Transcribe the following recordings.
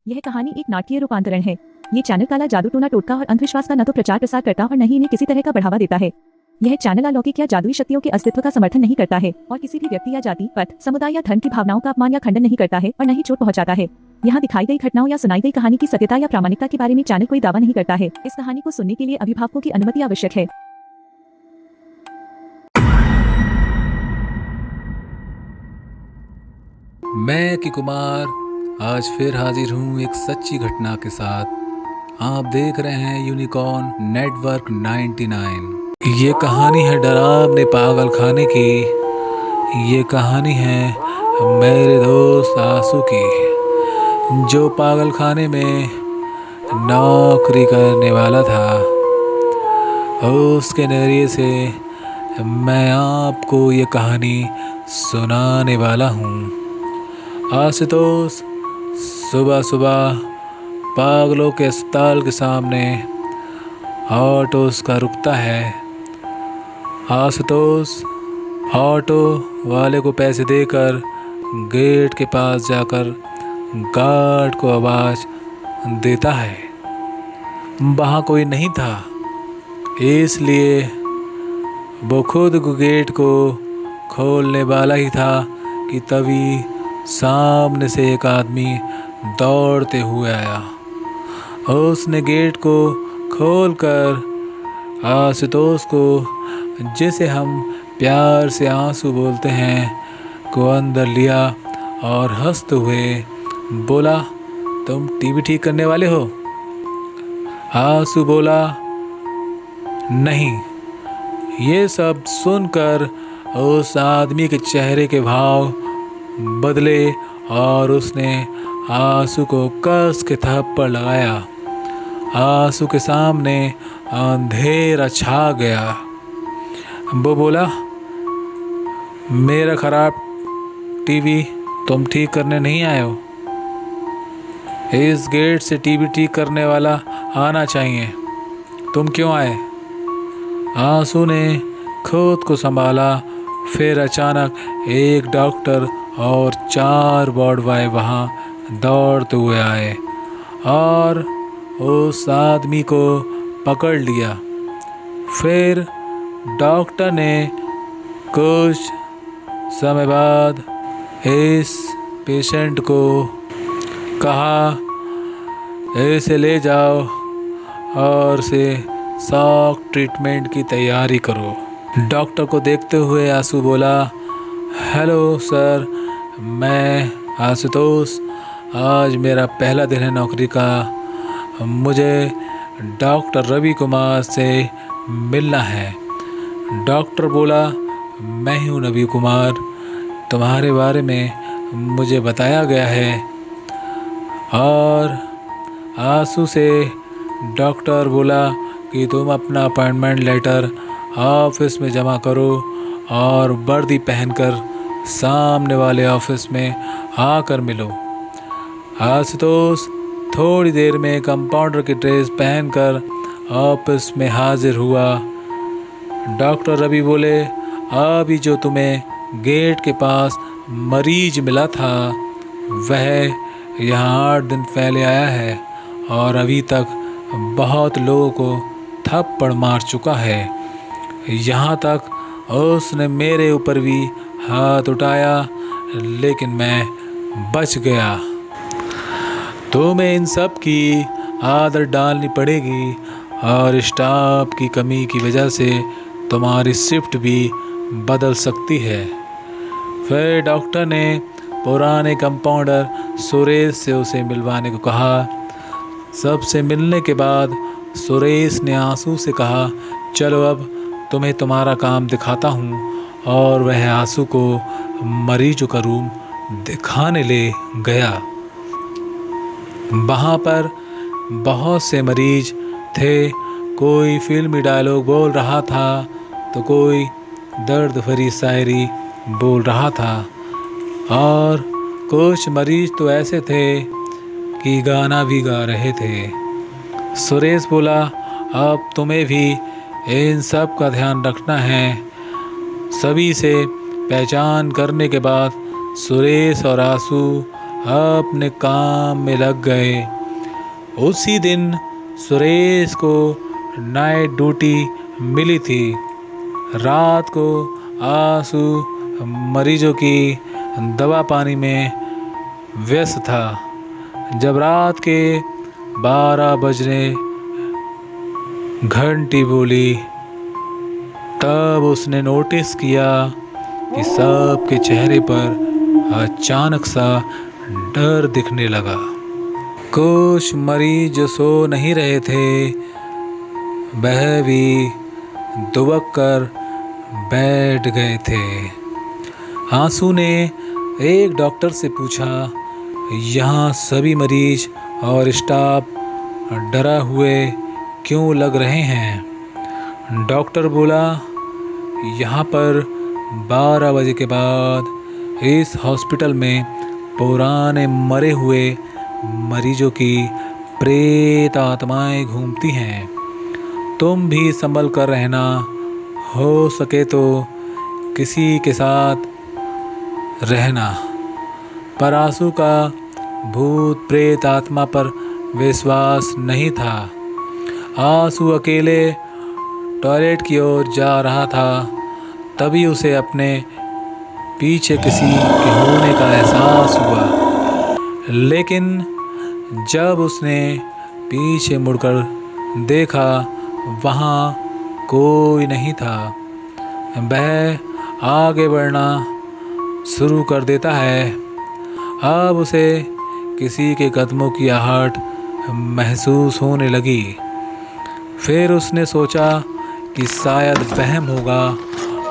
यह कहानी एक नाट्य रूपांतरण है। ये चैनल काला जादू, टोना टोटका और अंधविश्वास का न तो प्रचार प्रसार करता और न ही इन्हें किसी तरह का बढ़ावा देता है। यह चैनल अलौकिक या जादुई शक्तियों के अस्तित्व का समर्थन नहीं करता है और किसी भी व्यक्ति या जाति, पथ, समुदाय या धर्म की भावनाओं का अपमान या खंडन नहीं करता है और न ही चोट पहुंचाता है। यहाँ दिखाई गई घटनाओं या सुनाई गई कहानी की सत्यता या प्रामाणिकता के बारे में चैनल कोई दावा नहीं करता है। इस कहानी को सुनने के लिए अभिभावकों की अनुमति आवश्यक है। मैं कि कुमार आज फिर हाजिर हूँ एक सच्ची घटना के साथ। आप देख रहे हैं यूनिकॉर्न नेटवर्क 99। ये कहानी है डरावने पागल खाने की। ये कहानी है मेरे दोस्त आंसू की, जो पागल खाने में नौकरी करने वाला था। उसके नजरिए से मैं आपको ये कहानी सुनाने वाला हूँ। आशुतोष सुबह सुबह पागलों के अस्पताल के सामने ऑटो उसका रुकता है। आशुतोष ऑटो वाले को पैसे देकर गेट के पास जाकर गार्ड को आवाज़ देता है। वहाँ कोई नहीं था, इसलिए वो खुद गेट को खोलने वाला ही था कि तभी सामने से एक आदमी दौड़ते हुए आया। उसने गेट को खोलकर आशुतोष को, जिसे हम प्यार से आंसू बोलते हैं, को अंदर लिया और हंसते हुए बोला, तुम टीवी ठीक करने वाले हो? आंसू बोला, नहीं। ये सब सुनकर उस आदमी के चेहरे के भाव बदले और उसने आंसू को कस के थप्पड़ लगाया। आंसू के सामने अंधेरा छा गया। वो बोला, मेरा खराब टीवी तुम ठीक करने नहीं आए हो। इस गेट से टीवी ठीक करने वाला आना चाहिए, तुम क्यों आए? आंसू ने खुद को संभाला। फिर अचानक एक डॉक्टर और 4 वार्ड बॉय वहाँ दौड़ते हुए आए और उस आदमी को पकड़ लिया। फिर डॉक्टर ने कुछ समय बाद इस पेशेंट को कहा, इसे ले जाओ और इसे शॉक ट्रीटमेंट की तैयारी करो। डॉक्टर को देखते हुए आंसू बोला, हेलो सर, मैं आशुतोष। आज मेरा पहला दिन है नौकरी का। मुझे डॉक्टर रवि कुमार से मिलना है। डॉक्टर बोला, मैं हूँ रवि कुमार, तुम्हारे बारे में मुझे बताया गया है। और आंसू से डॉक्टर बोला कि तुम अपना अपॉइंटमेंट लेटर ऑफिस में जमा करो और वर्दी पहनकर सामने वाले ऑफिस में आकर मिलो। आशुतोष थोड़ी देर में कंपाउंडर की ड्रेस पहनकर ऑफिस में हाजिर हुआ। डॉक्टर रवि बोले, अभी जो तुम्हें गेट के पास मरीज मिला था वह यहाँ 8 दिन पहले आया है और अभी तक बहुत लोगों को थप्पड़ मार चुका है। यहाँ तक उसने मेरे ऊपर भी हाथ उठाया, लेकिन मैं बच गया। तुम्हें इन सब की आदत डालनी पड़ेगी और स्टाफ की कमी की वजह से तुम्हारी शिफ्ट भी बदल सकती है। फिर डॉक्टर ने पुराने कंपाउंडर सुरेश से उसे मिलवाने को कहा। सबसे मिलने के बाद सुरेश ने आंसू से कहा, चलो अब तुम्हें तुम्हारा काम दिखाता हूँ। और वह आंसू को मरीजों का रूम दिखाने ले गया। वहाँ पर बहुत से मरीज थे। कोई फिल्मी डायलॉग बोल रहा था तो कोई दर्द भरी शायरी बोल रहा था और कुछ मरीज तो ऐसे थे कि गाना भी गा रहे थे। सुरेश बोला, अब तुम्हें भी इन सब का ध्यान रखना है। सभी से पहचान करने के बाद सुरेश और आंसू अपने काम में लग गए। उसी दिन सुरेश को नाइट ड्यूटी मिली थी। रात को आंसू मरीजों की दवा पानी में व्यस्त था। जब रात के 12 बजने घंटी बोली, तब उसने नोटिस किया कि सबके चेहरे पर अचानक सा डर दिखने लगा। कुछ मरीज जो सो नहीं रहे थे, वह भी दुबक कर बैठ गए थे। आंसू ने एक डॉक्टर से पूछा, यहाँ सभी मरीज और स्टाफ डरा हुए क्यों लग रहे हैं? डॉक्टर बोला, यहाँ पर 12 बजे के बाद इस हॉस्पिटल में पुराने मरे हुए मरीजों की प्रेत आत्माएं घूमती हैं। तुम भी संभल कर रहना, हो सके तो किसी के साथ रहना। पर आंसू का भूत प्रेत आत्मा पर विश्वास नहीं था। आंसू अकेले टॉयलेट की ओर जा रहा था, तभी उसे अपने पीछे किसी के होने का एहसास हुआ। लेकिन जब उसने पीछे मुड़कर देखा, वहाँ कोई नहीं था। वह आगे बढ़ना शुरू कर देता है। अब उसे किसी के कदमों की आहट महसूस होने लगी। फिर उसने सोचा कि शायद वहम होगा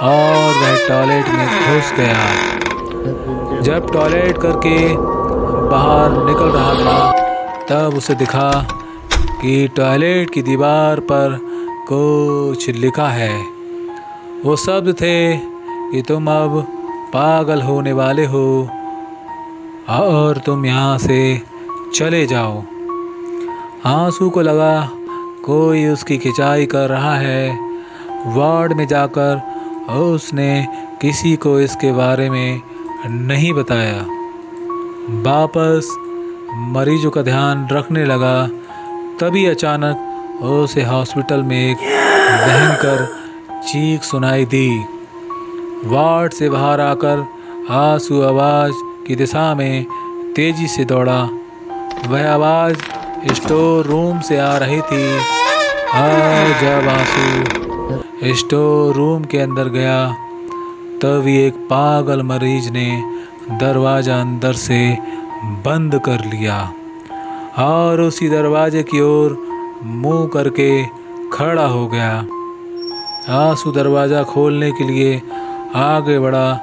और वह टॉयलेट में घुस गया। जब टॉयलेट करके बाहर निकल रहा था, तब उसे दिखा कि टॉयलेट की दीवार पर कुछ लिखा है। वो शब्द थे कि तुम अब पागल होने वाले हो और तुम यहाँ से चले जाओ। आंसू को लगा कोई उसकी खिंचाई कर रहा है। वार्ड में जाकर उसने किसी को इसके बारे में नहीं बताया। वापस मरीजों का ध्यान रखने लगा, तभी अचानक उसे हॉस्पिटल में एक भयंकर चीख सुनाई दी। वार्ड से बाहर आकर आंसू आवाज़ की दिशा में तेजी से दौड़ा। वह आवाज़ स्टोर रूम से आ रही थी। जब आंसू स्टोर रूम के अंदर गया, तभी एक पागल मरीज ने दरवाज़ा अंदर से बंद कर लिया और उसी दरवाजे की ओर मुंह करके खड़ा हो गया। आंसू दरवाज़ा खोलने के लिए आगे बढ़ा,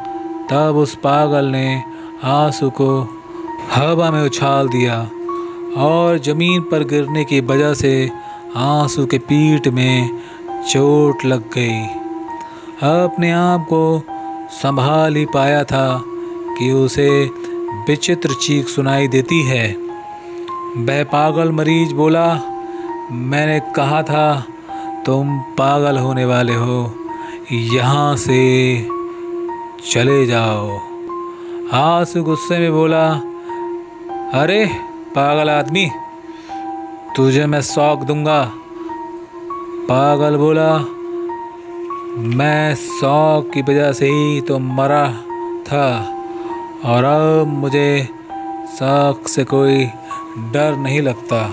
तब उस पागल ने आंसू को हवा में उछाल दिया और ज़मीन पर गिरने की वजह से आंसू के पीठ में चोट लग गई। अपने आप को संभाल ही पाया था कि उसे विचित्र चीख सुनाई देती है। वह पागल मरीज बोला, मैंने कहा था तुम पागल होने वाले हो, यहाँ से चले जाओ। आंसू गुस्से में बोला, अरे पागल आदमी, तुझे मैं शौक दूंगा। पागल बोला, मैं शौक की वजह से ही तो मरा था और अब मुझे शौक से कोई डर नहीं लगता।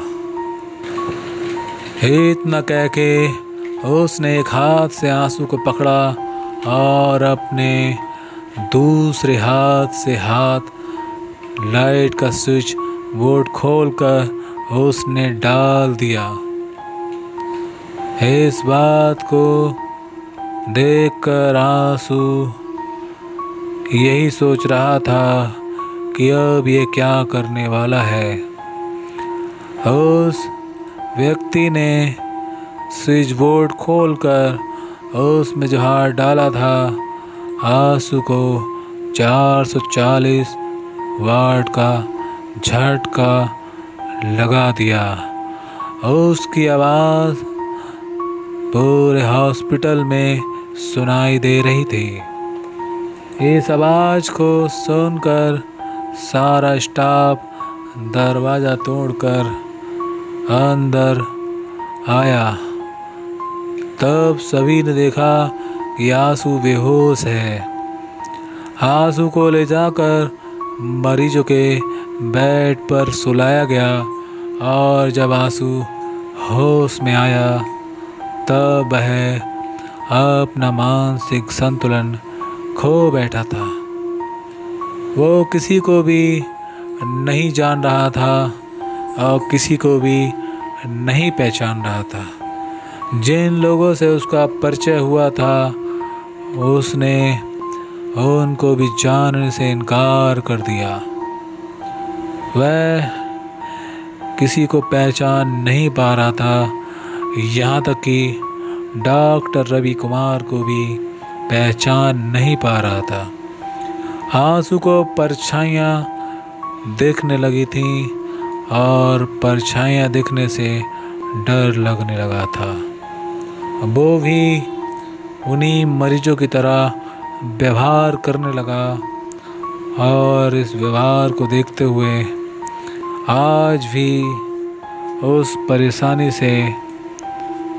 इतना कह के उसने एक हाथ से आंसू को पकड़ा और अपने दूसरे हाथ से लाइट का स्विच बोर्ड खोलकर उसने डाल दिया। इस बात को देखकर आंसू यही सोच रहा था कि अब ये क्या करने वाला है। उस व्यक्ति ने स्विच बोर्ड खोलकर उसमें जो हाथ डाला था, आंसू को 440 वाट का झटका लगा दिया। उसकी आवाज़ पूरे हॉस्पिटल में सुनाई दे रही थी। इस आवाज़ को सुनकर सारा स्टाफ दरवाज़ा तोड़कर अंदर आया। तब सभी ने देखा कि आंसू बेहोश है। आंसू को ले जाकर मरीजों के बेड पर सुलाया गया और जब आंसू होश में आया तब वह अपना मानसिक संतुलन खो बैठा था। वो किसी को भी नहीं जान रहा था और किसी को भी नहीं पहचान रहा था। जिन लोगों से उसका परिचय हुआ था उसने उनको भी जानने से इनकार कर दिया। वह किसी को पहचान नहीं पा रहा था, यहाँ तक कि डॉक्टर रवि कुमार को भी पहचान नहीं पा रहा था। आंसू को परछाइयाँ दिखने लगी थीं और परछाइयाँ दिखने से डर लगने लगा था। वो भी उन्हीं मरीजों की तरह व्यवहार करने लगा और इस व्यवहार को देखते हुए आज भी उस परेशानी से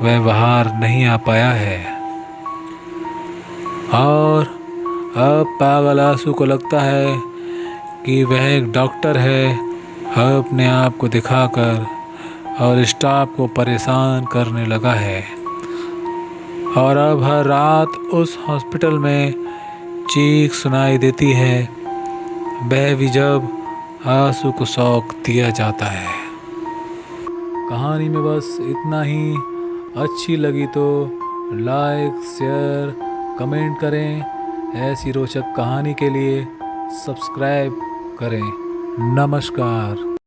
वह बाहर नहीं आ पाया है। और अब पागल आंसू को लगता है कि वह एक डॉक्टर है, अपने आप को दिखाकर और स्टाफ को परेशान करने लगा है। और अब हर रात उस हॉस्पिटल में चीख सुनाई देती है, वह भी जब आंसू को शौक दिया जाता है। कहानी में बस इतना ही। अच्छी लगी तो लाइक, शेयर, कमेंट करें। ऐसी रोचक कहानी के लिए सब्सक्राइब करें। नमस्कार।